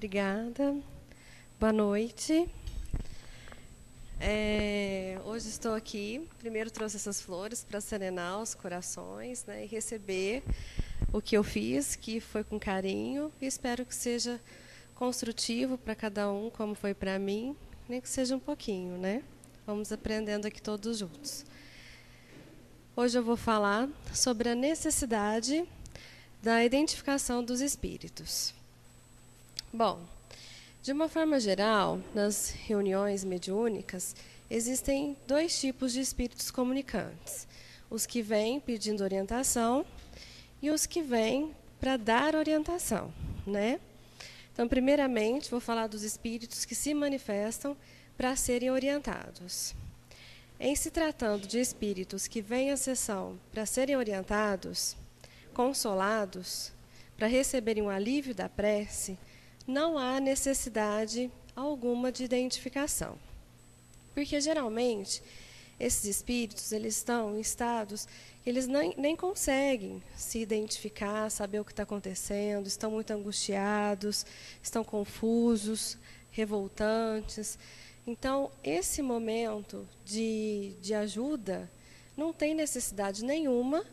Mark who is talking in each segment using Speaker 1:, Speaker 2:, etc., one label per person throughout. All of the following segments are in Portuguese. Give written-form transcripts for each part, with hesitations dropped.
Speaker 1: Obrigada. Boa noite. Hoje estou aqui. Primeiro trouxe essas flores para serenar os corações, né, e receber o que eu fiz, que foi com carinho. E espero que seja construtivo para cada um, como foi para mim, nem que seja um pouquinho, né? Vamos aprendendo aqui todos juntos. Hoje eu vou falar sobre a necessidade da identificação dos espíritos. Bom, de uma forma geral, nas reuniões mediúnicas, existem dois tipos de espíritos comunicantes. Os que vêm pedindo orientação e os que vêm para dar orientação, né? Então, primeiramente, vou falar dos espíritos que se manifestam para serem orientados. Em se tratando de espíritos que vêm à sessão para serem orientados, consolados, para receberem um alívio da prece, não há necessidade alguma de identificação. Porque, geralmente, esses espíritos eles estão em estados que eles nem conseguem se identificar, saber o que está acontecendo, estão muito angustiados, estão confusos, revoltantes. Então, esse momento de ajuda não tem necessidade nenhuma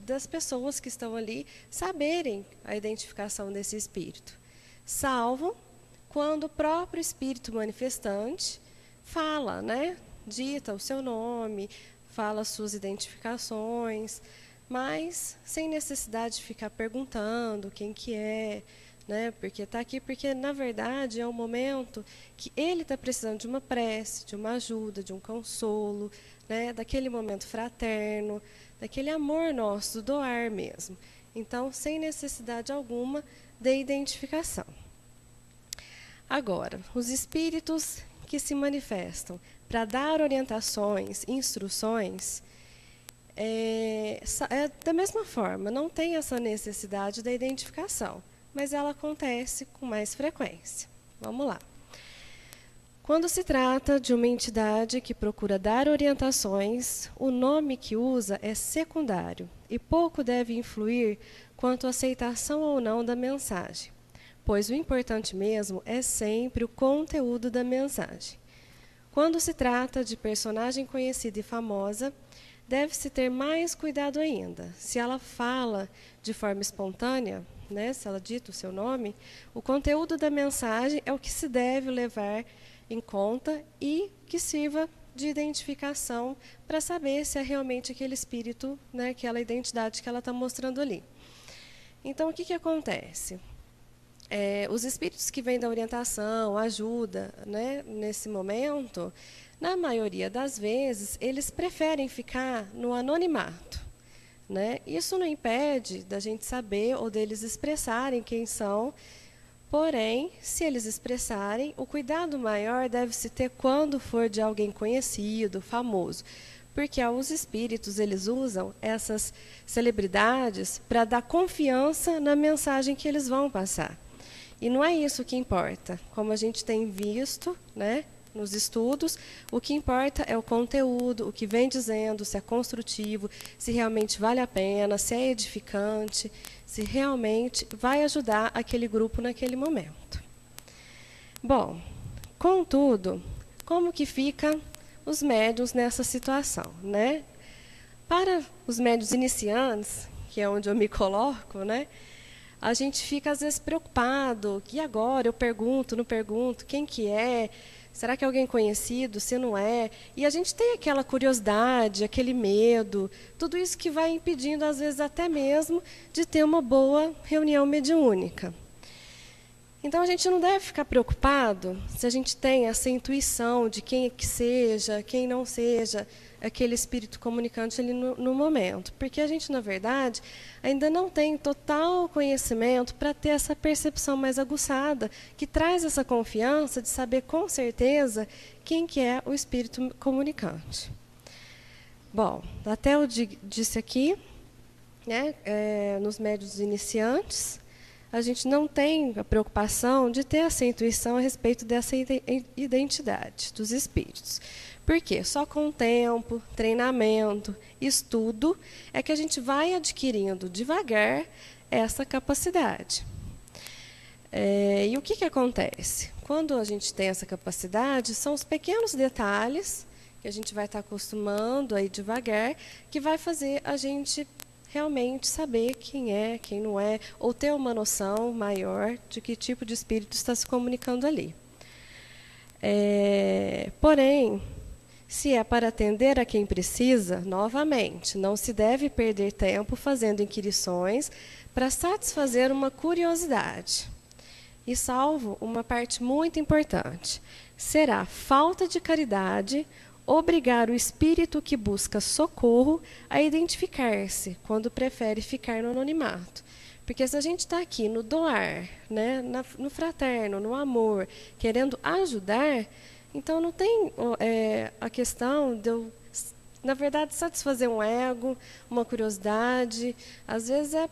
Speaker 1: das pessoas que estão ali saberem a identificação desse espírito, salvo quando o próprio espírito manifestante fala, né? Dita o seu nome, fala as suas identificações, mas sem necessidade de ficar perguntando quem que é, né? Porque está aqui, porque na verdade é um momento que ele está precisando de uma prece, de uma ajuda, de um consolo, né? Daquele momento fraterno, daquele amor nosso, do doar mesmo. Então, sem necessidade alguma de identificação. Agora, os espíritos que se manifestam para dar orientações, instruções, da mesma forma, não tem essa necessidade da identificação, mas ela acontece com mais frequência. Vamos lá. Quando se trata de uma entidade que procura dar orientações, o nome que usa é secundário e pouco deve influir quanto à aceitação ou não da mensagem, pois o importante mesmo é sempre o conteúdo da mensagem. Quando se trata de personagem conhecida e famosa, deve-se ter mais cuidado ainda. Se ela fala de forma espontânea, né, se ela dita o seu nome, o conteúdo da mensagem é o que se deve levar em conta e que sirva de identificação para saber se é realmente aquele espírito, né, aquela identidade que ela está mostrando ali. Então, o que acontece? Os espíritos que vêm da orientação, ajuda, né, nesse momento, na maioria das vezes, eles preferem ficar no anonimato, né? Isso não impede da gente saber ou deles expressarem quem são, porém, se eles expressarem, o cuidado maior deve-se ter quando for de alguém conhecido, famoso, porque os espíritos eles usam essas celebridades para dar confiança na mensagem que eles vão passar. E não é isso que importa. Como a gente tem visto, né, nos estudos, o que importa é o conteúdo, o que vem dizendo, se é construtivo, se realmente vale a pena, se é edificante, se realmente vai ajudar aquele grupo naquele momento. Bom, contudo, como que fica os médiuns nessa situação, né? Para os médiuns iniciantes, que é onde eu me coloco, né, a gente fica, às vezes, preocupado. E agora? Eu pergunto, não pergunto, quem que é? Será que é alguém conhecido? Se não é? E a gente tem aquela curiosidade, aquele medo, tudo isso que vai impedindo, às vezes, até mesmo de ter uma boa reunião mediúnica. Então, a gente não deve ficar preocupado se a gente tem essa intuição de quem é que seja, quem não seja aquele espírito comunicante ali no momento. Porque a gente, na verdade, ainda não tem total conhecimento para ter essa percepção mais aguçada, que traz essa confiança de saber com certeza quem que é o espírito comunicante. Bom, até eu disse aqui, né, nos médiuns iniciantes, a gente não tem a preocupação de ter essa intuição a respeito dessa identidade dos espíritos. Por quê? Só com o tempo, treinamento, estudo, é que a gente vai adquirindo devagar essa capacidade. E o que acontece? Quando a gente tem essa capacidade, são os pequenos detalhes que a gente vai estar acostumando aí devagar, que vai fazer a gente realmente saber quem é, quem não é, ou ter uma noção maior de que tipo de espírito está se comunicando ali. Porém, se é para atender a quem precisa, novamente, não se deve perder tempo fazendo inquirições para satisfazer uma curiosidade. E salvo uma parte muito importante: será falta de caridade obrigar o espírito que busca socorro a identificar-se quando prefere ficar no anonimato. Porque se a gente está aqui no doar, né, no fraterno, no amor, querendo ajudar, então não tem a questão de eu, na verdade, satisfazer um ego, uma curiosidade. Às vezes é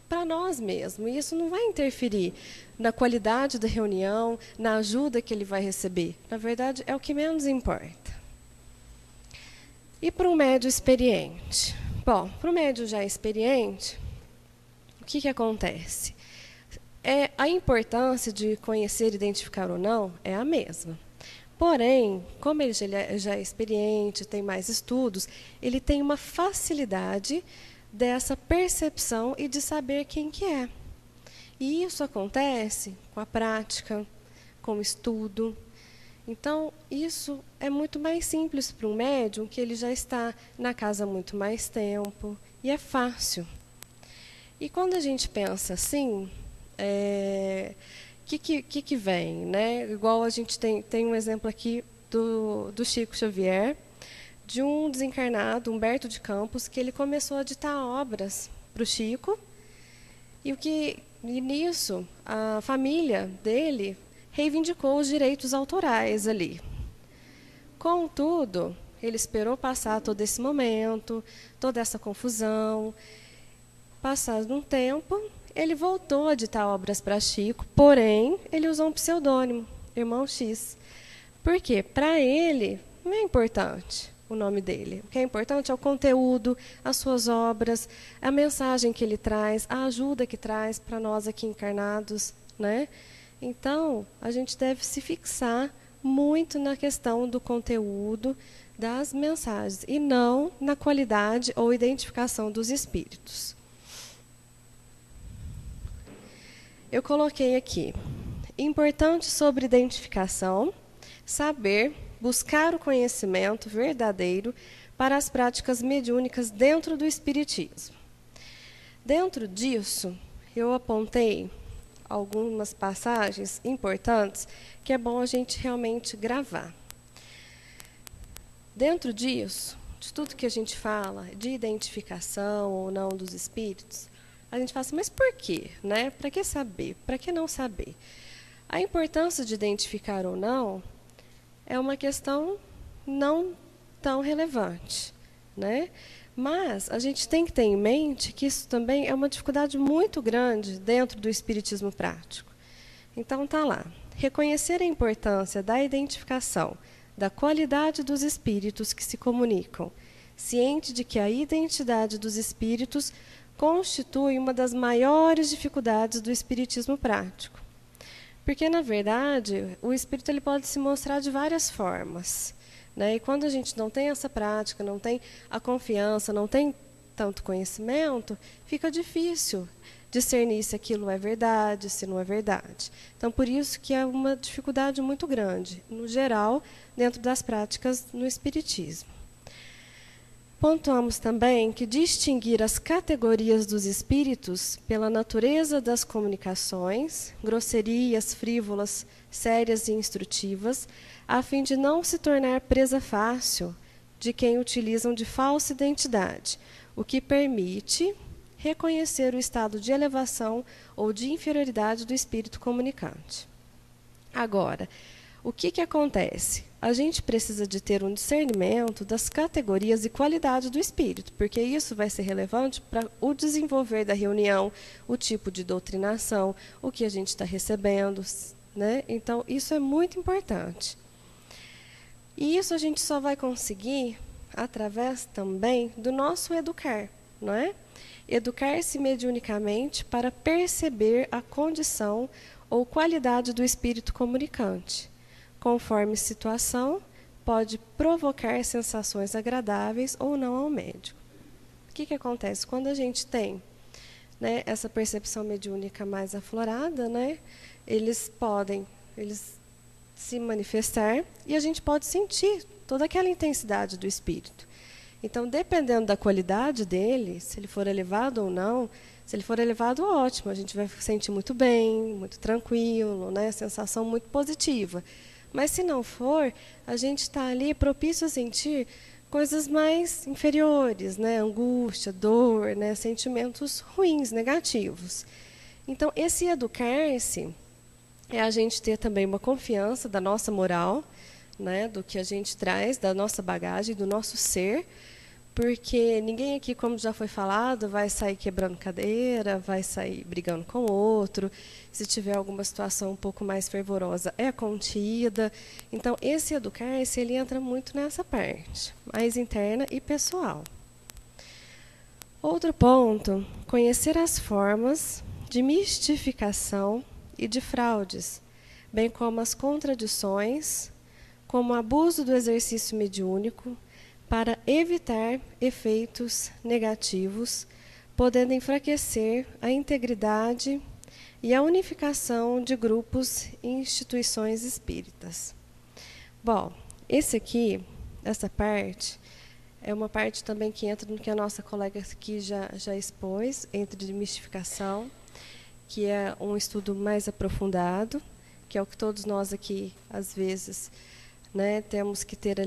Speaker 1: para nós mesmos, e isso não vai interferir na qualidade da reunião, na ajuda que ele vai receber. Na verdade, é o que menos importa. E para um médium experiente? Bom, para o médium já experiente, o que acontece? A importância de conhecer, identificar ou não é a mesma. Porém, como ele já é experiente, tem mais estudos, ele tem uma facilidade dessa percepção e de saber quem que é. E isso acontece com a prática, com o estudo. Então, isso é muito mais simples para um médium, que ele já está na casa há muito mais tempo, e é fácil. E quando a gente pensa assim, que vem, né? Igual a gente tem um exemplo aqui do Chico Xavier, de um desencarnado, Humberto de Campos, que ele começou a ditar obras para o Chico, e nisso a família dele reivindicou os direitos autorais ali. Contudo, ele esperou passar todo esse momento, toda essa confusão. Passado um tempo, ele voltou a ditar obras para Chico, porém, ele usou um pseudônimo, Irmão X. Por quê? Para ele, não é importante o nome dele. O que é importante é o conteúdo, as suas obras, a mensagem que ele traz, a ajuda que traz para nós aqui encarnados, né? Então, a gente deve se fixar muito na questão do conteúdo das mensagens e não na qualidade ou identificação dos espíritos. Eu coloquei aqui, importante sobre identificação, saber, buscar o conhecimento verdadeiro para as práticas mediúnicas dentro do espiritismo. Dentro disso, eu apontei algumas passagens importantes que é bom a gente realmente gravar. Dentro disso, de tudo que a gente fala, de identificação ou não dos espíritos, a gente fala assim, mas por quê? Né? Para que saber? Para que não saber? A importância de identificar ou não é uma questão não tão relevante, né? Mas a gente tem que ter em mente que isso também é uma dificuldade muito grande dentro do espiritismo prático. Então, está lá. Reconhecer a importância da identificação, da qualidade dos espíritos que se comunicam, ciente de que a identidade dos espíritos constitui uma das maiores dificuldades do espiritismo prático. Porque, na verdade, o espírito ele pode se mostrar de várias formas, né? E quando a gente não tem essa prática, não tem a confiança, não tem tanto conhecimento, fica difícil discernir se aquilo é verdade, se não é verdade. Então, por isso que é uma dificuldade muito grande, no geral, dentro das práticas no espiritismo. Pontuamos também que distinguir as categorias dos espíritos pela natureza das comunicações, grosserias, frívolas, sérias e instrutivas, a fim de não se tornar presa fácil de quem utilizam de falsa identidade, o que permite reconhecer o estado de elevação ou de inferioridade do espírito comunicante. Agora, o que acontece? A gente precisa de ter um discernimento das categorias e qualidade do espírito, porque isso vai ser relevante para o desenvolver da reunião, o tipo de doutrinação, o que a gente está recebendo, né? Então, isso é muito importante. E isso a gente só vai conseguir através também do nosso educar, não é? Educar-se mediunicamente para perceber a condição ou qualidade do espírito comunicante. Conforme situação, pode provocar sensações agradáveis ou não ao médium. O que acontece? Quando a gente tem, né, essa percepção mediúnica mais aflorada, né, eles se manifestar e a gente pode sentir toda aquela intensidade do espírito. Então, dependendo da qualidade dele, se ele for elevado ou não, se ele for elevado, ótimo, a gente vai sentir muito bem, muito tranquilo, né, sensação muito positiva. Mas se não for, a gente está ali propício a sentir coisas mais inferiores, né, angústia, dor, né, sentimentos ruins, negativos. Então, esse educar-se é a gente ter também uma confiança da nossa moral, né, do que a gente traz, da nossa bagagem, do nosso ser, porque ninguém aqui, como já foi falado, vai sair quebrando cadeira, vai sair brigando com o outro. Se tiver alguma situação um pouco mais fervorosa, é contida. Então, esse educar-se, ele entra muito nessa parte, mais interna e pessoal. Outro ponto, conhecer as formas de mistificação e de fraudes, bem como as contradições, como o abuso do exercício mediúnico, para evitar efeitos negativos, podendo enfraquecer a integridade e a unificação de grupos e instituições espíritas. Bom, essa parte, é uma parte também que entra no que a nossa colega aqui já expôs, entre mistificação, que é um estudo mais aprofundado, que é o que todos nós aqui, às vezes, né, temos que estar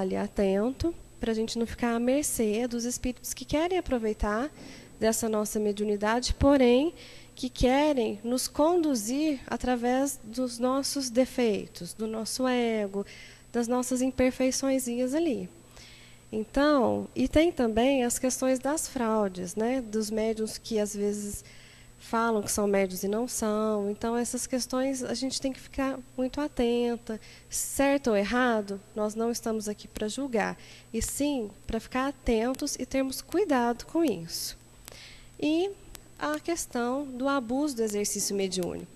Speaker 1: ali atento, para a gente não ficar à mercê dos espíritos que querem aproveitar dessa nossa mediunidade, porém, que querem nos conduzir através dos nossos defeitos, do nosso ego, das nossas imperfeiçõezinhas ali. Então, e tem também as questões das fraudes, né, dos médiuns que às vezes falam que são médiuns e não são. Então, essas questões a gente tem que ficar muito atenta. Certo ou errado, nós não estamos aqui para julgar, e sim para ficar atentos e termos cuidado com isso. E a questão do abuso do exercício mediúnico.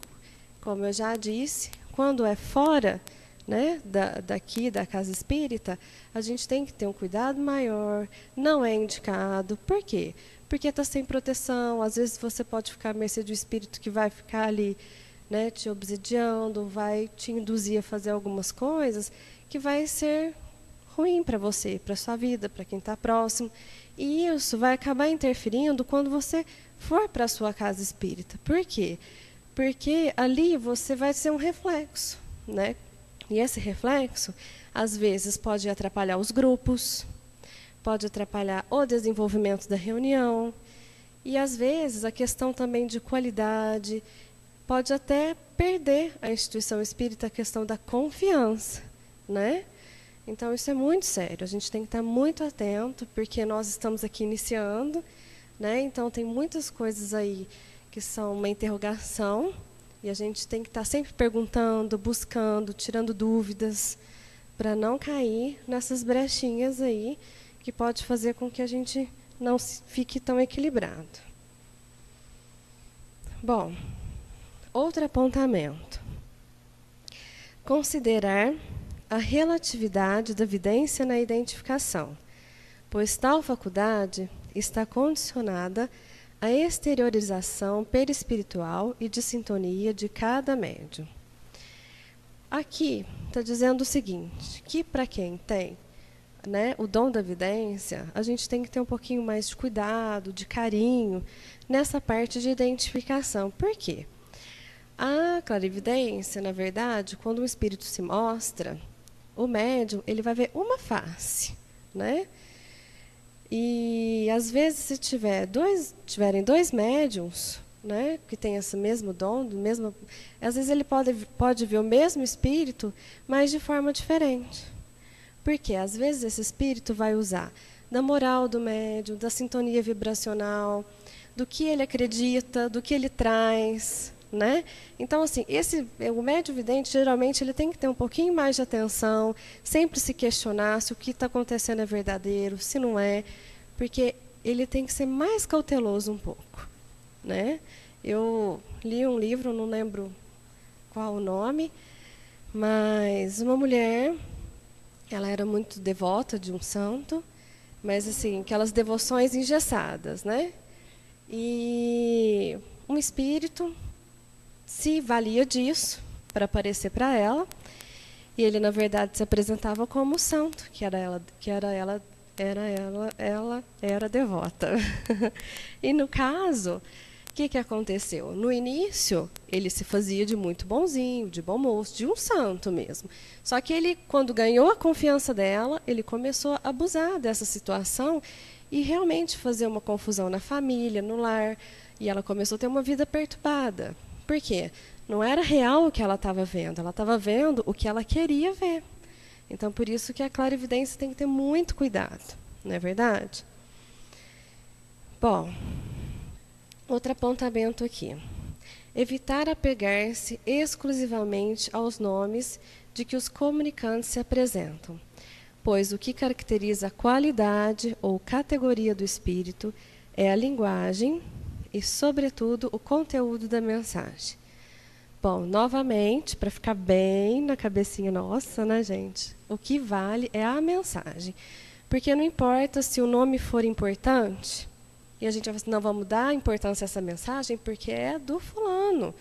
Speaker 1: Como eu já disse, quando é fora, né, da casa espírita, a gente tem que ter um cuidado maior, não é indicado. Por quê? Porque está sem proteção, às vezes você pode ficar à mercê do espírito que vai ficar ali, né, te obsidiando, vai te induzir a fazer algumas coisas que vai ser ruim para você, para a sua vida, para quem está próximo. E isso vai acabar interferindo quando você for para a sua casa espírita. Por quê? Porque ali você vai ser um reflexo, né? E esse reflexo, às vezes, pode atrapalhar os grupos, pode atrapalhar o desenvolvimento da reunião, e, às vezes, a questão também de qualidade, pode até perder a instituição espírita a questão da confiança, né? Então, isso é muito sério, a gente tem que estar muito atento, porque nós estamos aqui iniciando, né? Então, tem muitas coisas aí que são uma interrogação, e a gente tem que estar sempre perguntando, buscando, tirando dúvidas, para não cair nessas brechinhas aí, que pode fazer com que a gente não fique tão equilibrado. Bom, outro apontamento. Considerar a relatividade da vidência na identificação, pois tal faculdade está condicionada à exteriorização perispiritual e de sintonia de cada médium. Aqui está dizendo o seguinte, que para quem tem, né, o dom da vidência, a gente tem que ter um pouquinho mais de cuidado, de carinho, nessa parte de identificação. Por quê? A clarividência, na verdade, quando o espírito se mostra, o médium ele vai ver uma face, né? E, às vezes, se tiverem dois médiums, né, que têm esse mesmo dom, às vezes ele pode ver o mesmo espírito, mas de forma diferente. Porque, às vezes, esse espírito vai usar da moral do médium, da sintonia vibracional, do que ele acredita, do que ele traz, né? Então, assim, o médium vidente, geralmente, ele tem que ter um pouquinho mais de atenção, sempre se questionar se o que está acontecendo é verdadeiro, se não é, porque ele tem que ser mais cauteloso um pouco, né? Eu li um livro, não lembro qual o nome, mas uma mulher, ela era muito devota de um santo, mas assim, aquelas devoções engessadas, né? E um espírito se valia disso para aparecer para ela, e ele na verdade se apresentava como santo, ela era devota. E no caso, o que aconteceu? No início, ele se fazia de muito bonzinho, de bom moço, de um santo mesmo. Só que ele, quando ganhou a confiança dela, ele começou a abusar dessa situação e realmente fazer uma confusão na família, no lar. E ela começou a ter uma vida perturbada. Por quê? Não era real o que ela estava vendo, ela estava vendo o que ela queria ver. Então, por isso que a clarividência tem que ter muito cuidado, não é verdade? Bom, outro apontamento aqui. Evitar apegar-se exclusivamente aos nomes de que os comunicantes se apresentam, pois o que caracteriza a qualidade ou categoria do espírito é a linguagem e, sobretudo, o conteúdo da mensagem. Bom, novamente, para ficar bem na cabecinha nossa, né, gente? O que vale é a mensagem. Porque não importa se o nome for importante, e a gente vai falar assim, não, vamos dar importância a essa mensagem porque é do fulano.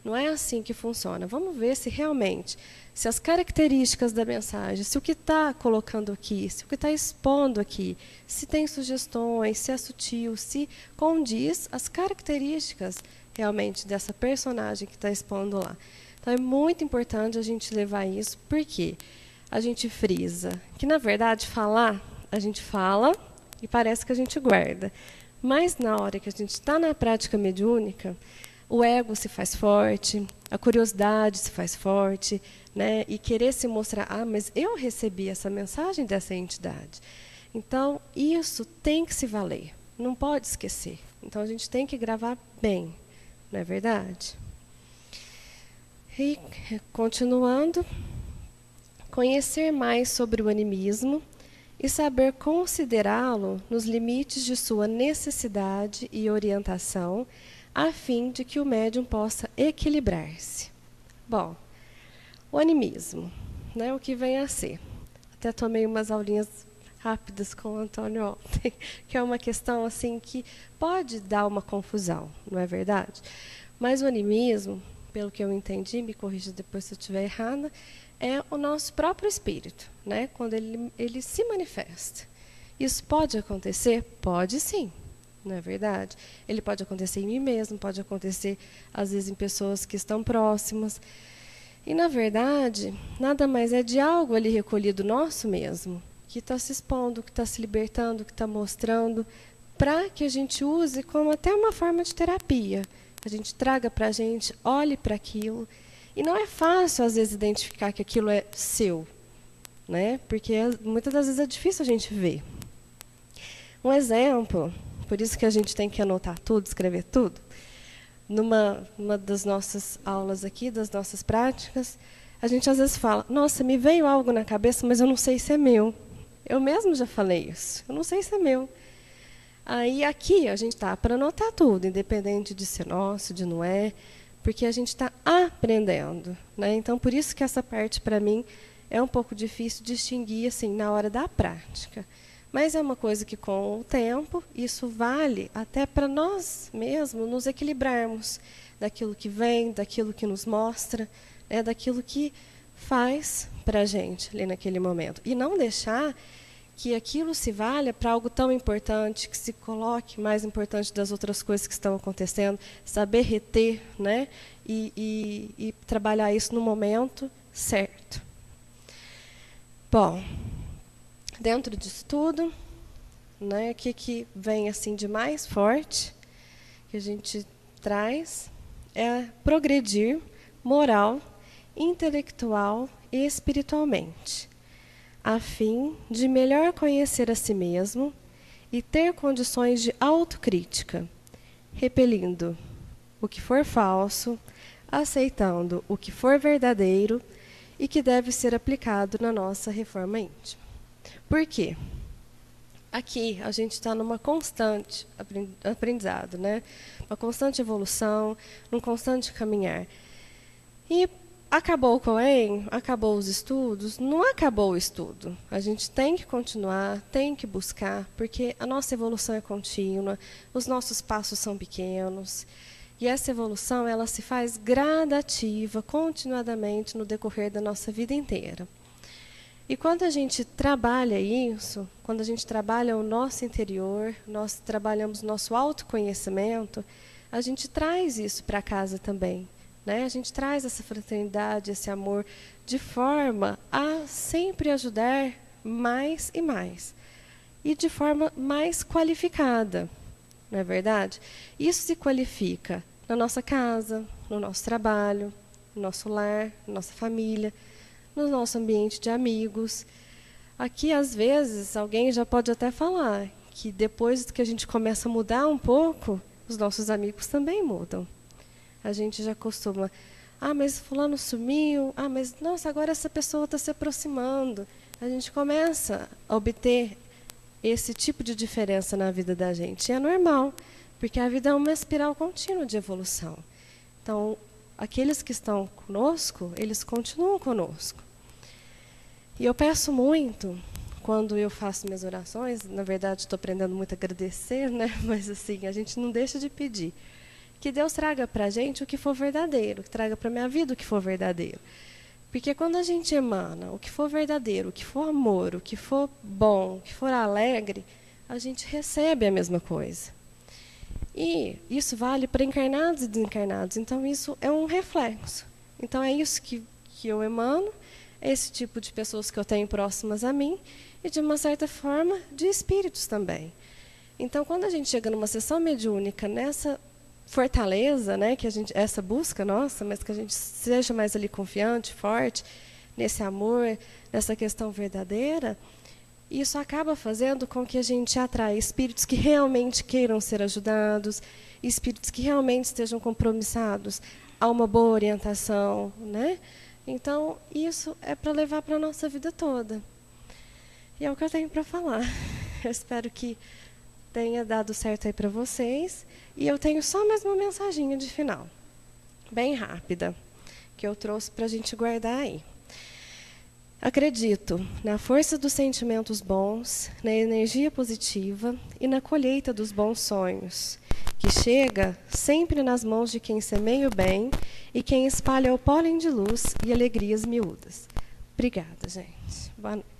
Speaker 1: Não é assim que funciona. Vamos ver se realmente, se as características da mensagem, se o que está colocando aqui, se o que está expondo aqui, se tem sugestões, se é sutil, se condiz as características realmente dessa personagem que está expondo lá. Então, é muito importante a gente levar isso, porque a gente frisa que, na verdade, falar, a gente fala e parece que a gente guarda. Mas, na hora que a gente está na prática mediúnica, o ego se faz forte, a curiosidade se faz forte, né? E querer se mostrar, mas eu recebi essa mensagem dessa entidade. Então, isso tem que se valer, não pode esquecer. Então, a gente tem que gravar bem. Não é verdade? E, continuando, conhecer mais sobre o animismo e saber considerá-lo nos limites de sua necessidade e orientação, a fim de que o médium possa equilibrar-se. Bom, o animismo, né, o que vem a ser. Até tomei umas aulinhas rápidas com o Antônio ontem, que é uma questão assim que pode dar uma confusão, não é verdade? Mas o animismo, pelo que eu entendi, me corrija depois se eu estiver errada, é o nosso próprio espírito, né? Quando ele se manifesta. Isso pode acontecer? Pode sim, não é verdade? Ele pode acontecer em mim mesmo, pode acontecer às vezes em pessoas que estão próximas. E, na verdade, nada mais é de algo ali recolhido nosso mesmo, que está se expondo, que está se libertando, que está mostrando, para que a gente use como até uma forma de terapia. A gente traga para a gente, olhe para aquilo. E não é fácil, às vezes, identificar que aquilo é seu, né? Porque muitas das vezes é difícil a gente ver. Um exemplo, por isso que a gente tem que anotar tudo, escrever tudo. Numa das nossas aulas aqui, das nossas práticas, a gente às vezes fala, nossa, me veio algo na cabeça, mas eu não sei se é meu. Eu mesmo já falei isso. Eu não sei se é meu. Aí, aqui, a gente está para anotar tudo, independente de ser nosso, de não é, porque a gente está aprendendo, né? Então, por isso que essa parte, para mim, é um pouco difícil distinguir assim, na hora da prática. Mas é uma coisa que, com o tempo, isso vale até para nós mesmos nos equilibrarmos daquilo que vem, daquilo que nos mostra, né, daquilo que faz para a gente ali naquele momento. E não deixar que aquilo se valha para algo tão importante, que se coloque mais importante das outras coisas que estão acontecendo, saber reter, né, e trabalhar isso no momento certo. Bom, dentro disso tudo, né, o que vem assim de mais forte que a gente traz é progredir moral, intelectual e espiritualmente, a fim de melhor conhecer a si mesmo e ter condições de autocrítica, repelindo o que for falso, aceitando o que for verdadeiro e que deve ser aplicado na nossa reforma íntima. Por quê? Aqui a gente está numa constante aprendizado, né? Uma constante evolução, num constante caminhar. E acabou o Coen? Acabou os estudos? Não acabou o estudo. A gente tem que continuar, tem que buscar, porque a nossa evolução é contínua, os nossos passos são pequenos. E essa evolução ela se faz gradativa, continuadamente, no decorrer da nossa vida inteira. E quando a gente trabalha isso, quando a gente trabalha o nosso interior, nós trabalhamos nosso autoconhecimento, a gente traz isso para casa também. Né? A gente traz essa fraternidade, esse amor, de forma a sempre ajudar mais e mais. E de forma mais qualificada, não é verdade? Isso se qualifica na nossa casa, no nosso trabalho, no nosso lar, na nossa família, no nosso ambiente de amigos. Aqui, às vezes, alguém já pode até falar que depois que a gente começa a mudar um pouco, os nossos amigos também mudam. A gente já costuma, mas fulano sumiu, mas nossa, agora essa pessoa está se aproximando. A gente começa a obter esse tipo de diferença na vida da gente. E é normal, porque a vida é uma espiral contínua de evolução. Então, aqueles que estão conosco, eles continuam conosco. E eu peço muito, quando eu faço minhas orações, na verdade estou aprendendo muito a agradecer, né? Mas assim, a gente não deixa de pedir. Que Deus traga para a gente o que for verdadeiro, que traga para a minha vida o que for verdadeiro. Porque quando a gente emana o que for verdadeiro, o que for amor, o que for bom, o que for alegre, a gente recebe a mesma coisa. E isso vale para encarnados e desencarnados. Então, isso é um reflexo. Então, é isso que eu emano, esse tipo de pessoas que eu tenho próximas a mim, e, de uma certa forma, de espíritos também. Então, quando a gente chega numa sessão mediúnica, nessa fortaleza, né, que a gente, essa busca nossa, mas que a gente seja mais ali confiante, forte, nesse amor, nessa questão verdadeira, isso acaba fazendo com que a gente atraia espíritos que realmente queiram ser ajudados, espíritos que realmente estejam compromissados a uma boa orientação, né? Então, isso é para levar para a nossa vida toda. E é o que eu tenho para falar. Eu espero que tenha dado certo aí para vocês. E eu tenho só mais uma mensaginha de final, bem rápida, que eu trouxe para a gente guardar aí. Acredito na força dos sentimentos bons, na energia positiva e na colheita dos bons sonhos, que chega sempre nas mãos de quem semeia o bem e quem espalha o pólen de luz e alegrias miúdas. Obrigada, gente. Boa noite.